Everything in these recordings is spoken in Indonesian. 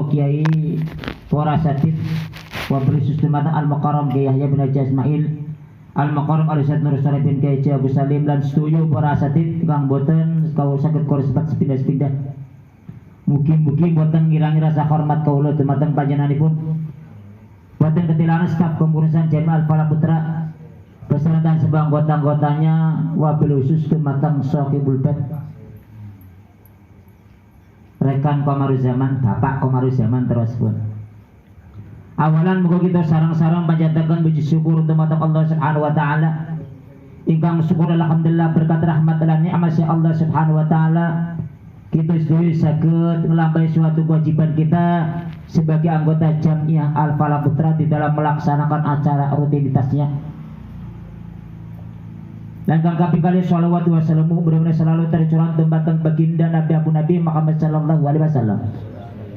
Kiai Warasatid Wabri Sustumata Al-Maqaram Kiai Yahya bin Haji Ismail Al-Maqaram Al-Ustaz Nur Saleh bin Kiai Abu Salim lan setuju Warasatid kang boten kau saged korespat sepindah-sepindah. Mugi-mugi boten ngirangi rasa hormat kaula dumateng panjenenganipun. Boten ketilangan staf kepengurusan Jami Al-Falah Putra beserta sebuah anggota-anggotanya wabil khusus dumateng Sohibul Bait rekan Komaruzaman, Bapak Komaruzaman terus pun. Awalan muga kita sarang-sarang panjataken puji syukur dumateng Allah Subhanahu wa taala. Ingkang syukur alhamdulillah berkat rahmat lan nikmat Allah Subhanahu wa taala kita sedaya saged nglampahi suatu kewajiban kita sebagai anggota Jamiah Al-Falah Putra di dalam melaksanakan acara rutinitasnya. Dan kang kaping kali sholawat wa salamu benar-benar selalu tercurah dumateng baginda Nabi Abu Nabi Muhammad sallallahu alaihi wasallam.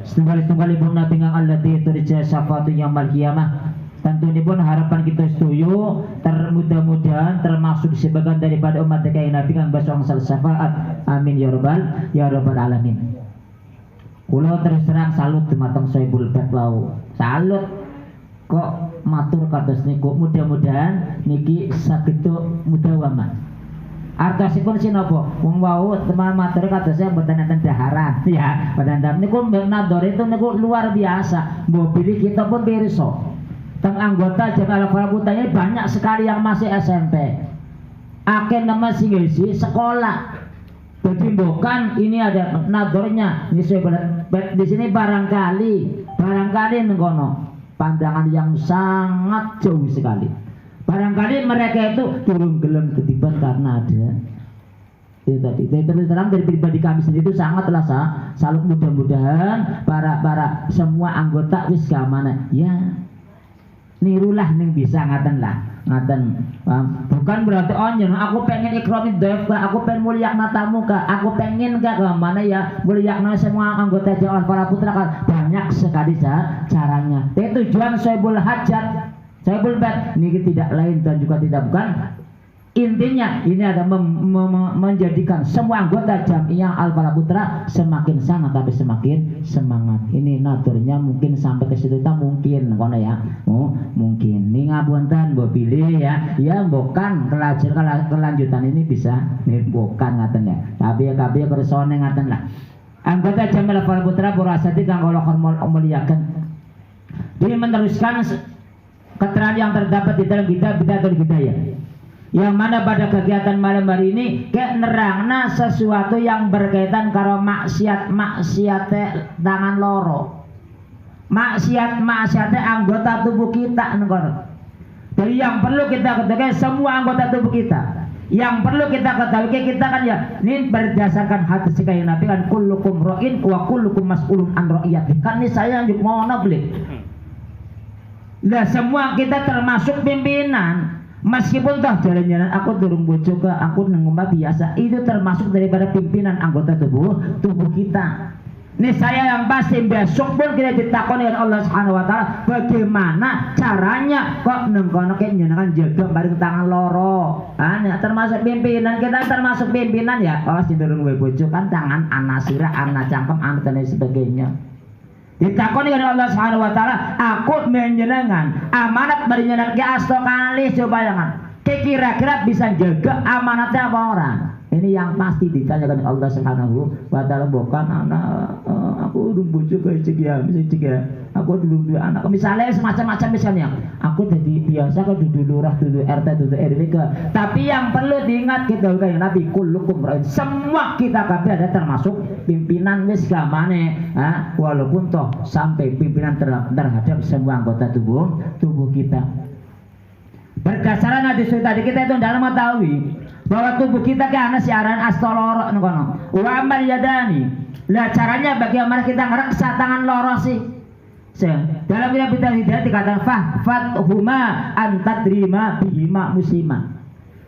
Setunggal-tunggalipun Nabi kang allati turja syafaatu yaumil qiyamah. Tentunipun harapan kita setuju mudah-mudahan termasuk sebagian daripada umat Nabi kang basangsal syafaat. Amin ya rabbal alamin. Kula terus terang salut dumateng Sohibul Bait wau. Salut kok matur kados niku, mudah-mudahan niki saged mudawamah. Artosipun sinapa? Wong wau teman matur kadosnya mboten enten daharan ya. Mboten niku nador itu niku luar biasa. Mbok pilih kita pun pirsa. Teng anggota Jamiah Al-Falah Putra ini banyak sekali yang masih SMP. Akeh nama sing ngisi sekolah. Jadi bukan ini ada nadornya. Di sini barangkali nengkono. Pandangan yang sangat jauh sekali. Barangkali mereka itu turun gelem ketiban karena ada itu tadi. Terus terang dari pribadi kami sendiri itu sangatlah salut, mudah-mudahan para semua anggota wis gamana ya nirulah ning bisa ngaten bukan berarti aku pengen ikrami dhaif aku pengen mulyakna tamu aku pengen mana ya mulyakna semua anggota Jamiah Al-Falah Putra kan banyak sekali caranya. Tujuan Sohibul Hajat Sohibul Bait ini tidak lain dan juga tidak bukan intinya ini ada menjadikan semua anggota Jamiah Al-Falah Putra semakin sangat tapi semakin semangat. Ini naturnya mungkin sampai ke situ mungkin kono ya. Mungkin ini ngapunten mbok pilih ya. Ya bukan kelanjutan ini bisa bukan ngaten ya. Tapi persone ngaten lah. Anggota Jamiah Al-Falah Putra Burasati kang kula muliakan. Dia meneruskan keterangan yang terdapat di dalam kitab Bidatul Hidayah. Yang mana pada kegiatan malam hari ini kayak nerangna sesuatu yang berkaitan karo maksiat tangan loro. Maksiat anggota tubuh kita negara. Jadi yang perlu kita ketahui semua anggota tubuh kita. Yang perlu kita ketahui kita kan ya ini berdasarkan hadis kayak Nabi kan kullukum ra'in wa kullukum mas'ulun an ra'iyati. Kan ini saya yuk mau beli. Nah semua kita termasuk pimpinan. Meskipun toh jalan-jalan aku durung bojo ke aku nengumah biasa, itu termasuk daripada pimpinan anggota tubuh kita. Ini saya yang pasti besok pun kita ditakoni oleh Allah Subhanahu wa taala bagaimana caranya kok nengkono kayak nyenengan jaga bareng tangan loro. Termasuk pimpinan kita termasuk pimpinan ya. Oh si durung bojo kan tangan anak sirah, anak cangkem, anak dan sebagainya. Ditakoni oleh Allah Subhanahu wa taala, aku menjenengan amanat menjenengan ke asto kali coba jangan. Kira-kira bisa jaga amanatnya apa orang? Ini yang pasti ditanyakan Allah Subhanahu wa taala bukan anak aku udah bojo kayak misalnya aku dulu anak misalnya semacam-macam misalnya aku jadi biasa kok duduk lurah duduk RT duduk RW ke tapi yang perlu diingat kita kayak Nabi kullukum ra'in semua kita kabeh ada termasuk pimpinan wis gamane walaupun toh sampai pimpinan terhadap semua anggota tubuh kita. Berdasarkan hadis tadi kita itu dalam mengetahui bahwa tubuh kita kan siaran astoloro ngono. Wa amal yadani. Lah caranya bagaimana kita ngereksa tangan loro sih? Dalam kitab Hidayah dikatakan fathuma antadrima bihima musliman.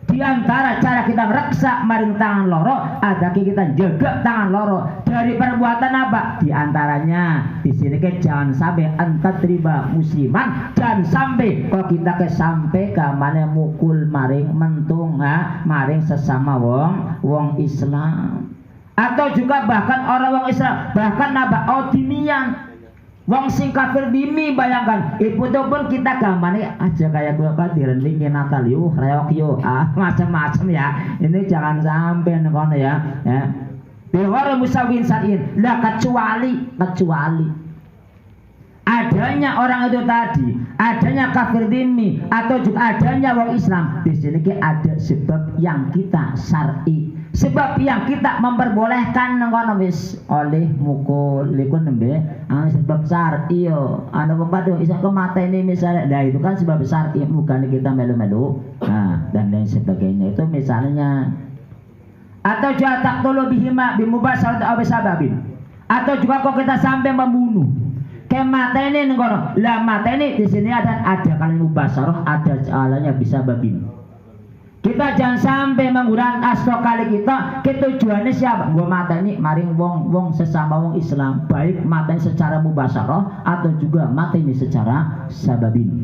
Di antara cara kita mereksa maring tangan loro ada kita jaga tangan loro dari perbuatan apa? Di antaranya di sini jangan sampai antadrima musliman, jangan sampai kalau kita sampai ke mana mukul maring mentung maring sesama wong Islam. atau juga bahkan orang wong Islam, bahkan naba odimian wong sing kafir dimi. Bayangkan itu pun kita gambarnya aja kayak gua kadiran wingi Natal yuk reok yuk macam-macam ya. Ini jangan sampai ngono ya. Bihara musawin sain lah kecuali adanya orang itu tadi, adanya kafir dimi atau juga adanya wong Islam. Di sini ada sebab yang kita syar'i, sebab yang kita memperbolehkan ngono wis oleh mukul likun nembe sebab syar'i yo. Ana wong padha iso kemateni misalnya. Nah itu kan sebab syar'i, bukan kita melu-melu. Dan lain sebagainya itu misalnya. Atau juga taqtulu bihima bimubasyarat aw bisababin. Atau juga kok kita sampai membunuh. Kayak mata ini ngono. Lah mata ini di sini ada kalimat mubasyarah, ada alanya bisa babin. Kita jangan sampai menggunakan asal kali kita tujuannya siapa? Gua mata ini maring wong sesama wong Islam, baik mata ini secara mubasyarah atau juga mata ini secara sababin.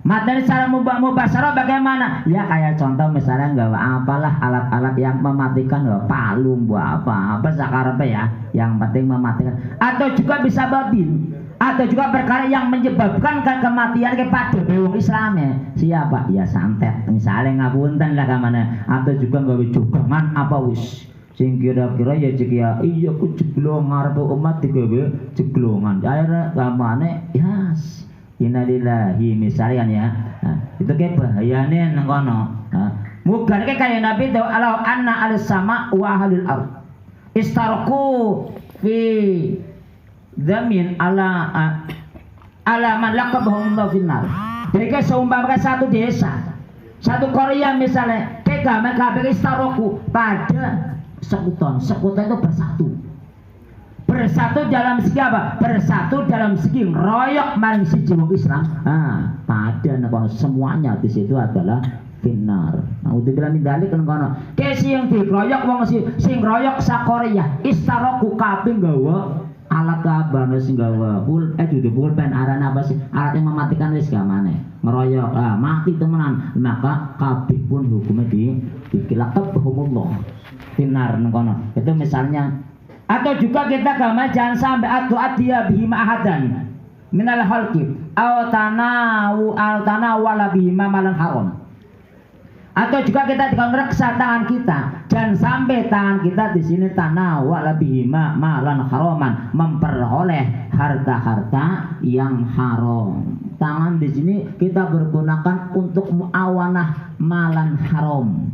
Mata ini secara mubasyarah bagaimana? Ya kayak contoh misalnya nggak apalah alat-alat yang mematikan, palu buat apa sakarepe ya, yang penting mematikan. Atau juga bisa babin, atau juga perkara yang menyebabkan kematian kepada wong Islam ya. Siapa? Ya santet misalnya ngapunten lah kamane. Atau juga nggak jogangan apa wis sing kira-kira ya cek ya iya ku jeglong ngarepe umat digawe jeglongan. Akhirnya kamane yes. Innalillahi misalnya ya. Itu kayak bahayane nang kono. Muga kayak Nabi itu alau anna al-sama wa ahlul ard istarqu fi dhamin ala man laqabahum finnar. Jadi kayak seumpama satu desa, satu Korea misalnya, kayak kabeh istarqu pada sekuton itu bersatu dalam segi apa? Bersatu dalam segi royok maring siji wong Islam. Pada semuanya di situ adalah finnar. Udah bilang mindalik kan kono. Kesi yang dikeroyok wong sing royok sakorea istaroku kabeh nggawa alat kabeh sing nggawa pulpen aran apa sih? Alat yang mematikan wis gamane. Ngeroyok mati temenan. Maka kabeh pun hukumnya dikilakep hukumullah. Finnar nang kono. Itu misalnya. Atau juga kita gama jangan sampai atu-atia bihima ahadan minal halki aw tanawala bihima malan haram. Atau juga kita reksa tangan kita, jangan sampai tangan kita di sini tanawala bihima malan haraman, memperoleh harta-harta yang haram. Tangan di sini kita bergunakan untuk muawanah malan haram.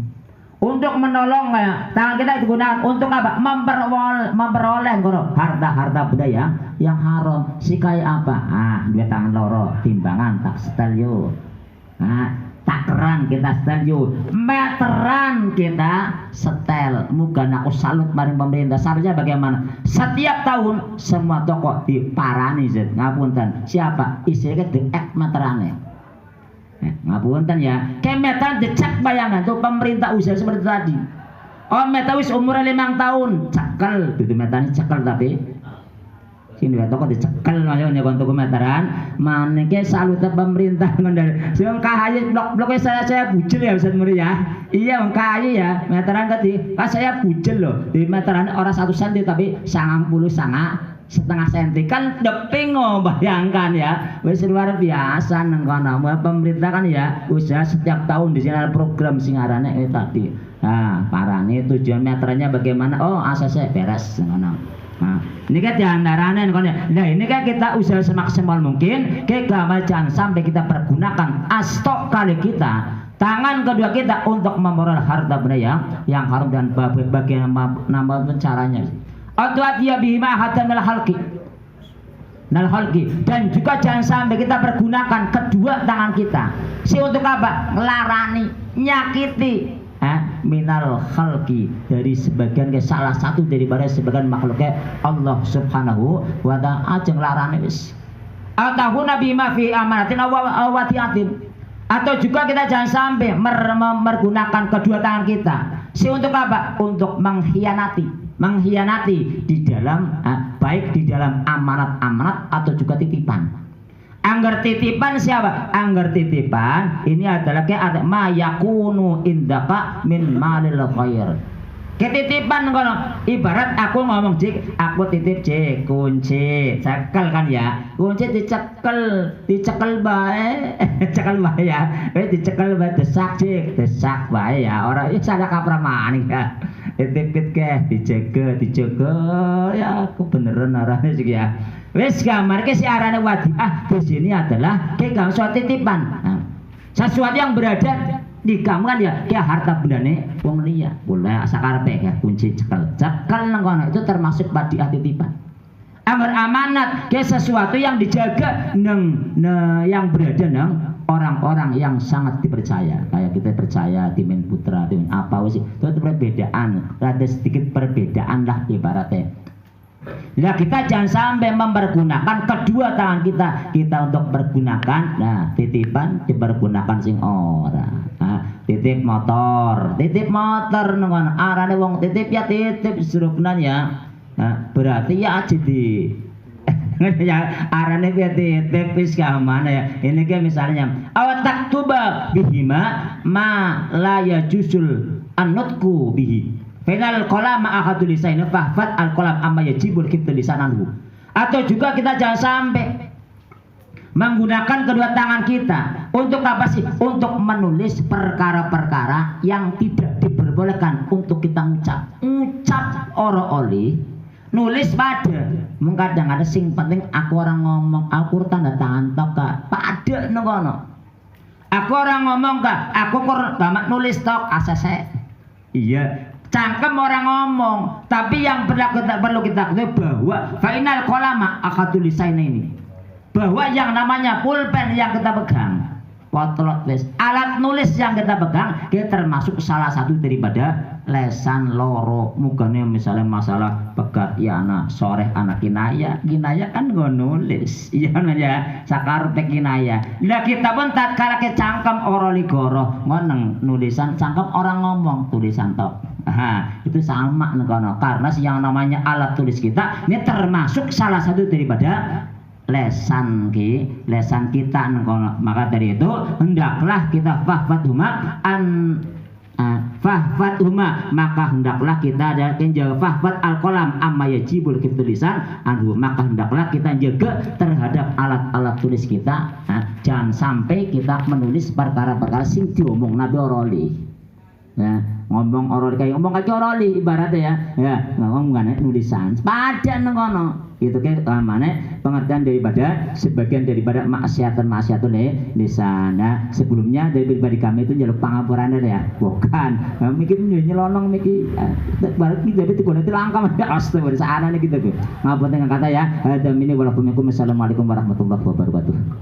Untuk menolong ya, tangan kita digunakan untuk apa? Memperoleh harta-harta budaya yang haram. Si kayak apa? Dua tangan loro, timbangan tak setel yo. Takeran kita setel yo. Meteran kita setel. Muga aku salut maring pemerintah. Seharusnya bagaimana? Setiap tahun semua toko diparani zet. Ngapunten. Siapa? Isinya diek meterannya. Ngapunten ya, kemetan dicek bayangan tuh pemerintah usaha seperti tadi. Meta wis umurnya 5 tahun, cekel, itu metanya cekel tapi sini toko dicekel maksudnya untuk meteran. Mana ke salut pemerintah ngandel. Sing kahaye blok-bloknya saya bujel ya Ustaz Muri ya. Iya wong kahaye ya, meteran tadi. Saya bujel loh. Di meteran orang 1 cm tapi 90 senti kan depingo bayangkan ya. Wis luar biasa nang kono. Pemerintah kan ya usaha setiap tahun di sini ada program sing arane tadi. Parane tujuan meterannya bagaimana? ACC beres ngono. Ini kan diantaranya kono. Nah, ini kan kita usaha semaksimal mungkin kita jangan sampai kita pergunakan astok kali kita tangan kedua kita untuk memperoleh harta benda yang haram dan bagaimana caranya. Atau dia bima hadan nal halki dan juga jangan sampai kita pergunakan kedua tangan kita untuk apa? Ngelarani, nyakiti minal halki dari sebagian salah satu daripada sebagian makhluknya Allah Subhanahu wa ta'ala ajeng larani wis. Atau nabi ma fi amanatin awatiatin. Atau juga kita jangan sampai menggunakan kedua tangan kita untuk apa? Untuk mengkhianati di dalam baik di dalam amanat-amanat atau juga titipan. Angger titipan siapa? Angger titipan ini adalah kayak ma yakunu indaka min malil khair. Ketitipan kono. Ibarat aku ngomong, Dik, aku titip Dik, kunci, cekel kan ya. Kunci dicekel bae. Cekel bae ya. Dicekel bae desak Dik, desak bae ya. Ora iso ada kapramaning ya. Titip ke dijaga ya aku beneran arane sih ya. Wis gambar ke si arane wadiah di sini adalah ke gak usah titipan. Nah, sesuatu yang berada di kamu kan ya kayak harta bendane wong liya boleh sakarepe ya kunci cekel nang kono itu termasuk wadiah titipan. Amar amanat kayak sesuatu yang dijaga yang berada nang orang-orang yang sangat dipercaya, kayak kita percaya Timin Putra, Timin apa sih itu perbedaan, ada sedikit perbedaan lah ibaratnya. Nah kita jangan sampai mempergunakan kedua tangan kita untuk pergunakan, nah titipan dipergunakan sing ora. Nah, titip motor nongon arane wong titip ya titip serupnan ya. Nah, berarti ya aja di ya arane ya titip wis kamane ya. Ini kayak misalnya awatak tuba bihima ma la yajusul anutku bihi. Final kolam ma'akadul lisainu fahfat al-kolam amma yajibul kibtul lisananhu. Atau juga kita jangan sampai menggunakan kedua tangan kita untuk apa sih? Untuk menulis perkara-perkara yang tidak diperbolehkan untuk kita ucap ora oli nulis pada mengkadang ada sing penting aku orang ngomong aku tanda tangan tok kak pada ngono aku orang ngomong kak aku tamat nulis tok asese iya cangkem orang ngomong, tapi yang perlu kita ketahui bahwa final kolama akadul lisain ini, bahwa yang namanya pulpen yang kita pegang, potlot les, alat nulis yang kita pegang, dia termasuk salah satu daripada lesan loro. Mugane misalnya masalah pegat ya anak soreh anak kinaya kan gue nulis, iya ya sakar kinaya. Nah kita pun tak kalah ke cangkem oroli goro, ngoneng nulisan cangkem orang ngomong tulisan tok. Itu sama negono karena yang namanya alat tulis kita ini termasuk salah satu daripada lesan kita negono. Maka dari itu hendaklah kita fahfat huma maka hendaklah kita ada menjaga fahfat al-qalam amma yajibul tulisan anhu maka hendaklah kita jaga terhadap alat-alat tulis kita. Jangan sampai kita menulis perkara-perkara sing diomong nabi oroli. Ya, ngomong oroli kayak ngomong kaki oroli ibaratnya ya ngomong kan nulisan pada nengono itu kayak mana pengertian daripada sebagian daripada maksiatan di sana. Sebelumnya dari pribadi kami itu jaluk pangapuran ya bukan mikir nyelonong mikir balik kita itu boleh dilangkah ya astagfirullah sana nih gitu ngapun dengan kata ya ada ini walaupun assalamualaikum warahmatullahi wabarakatuh.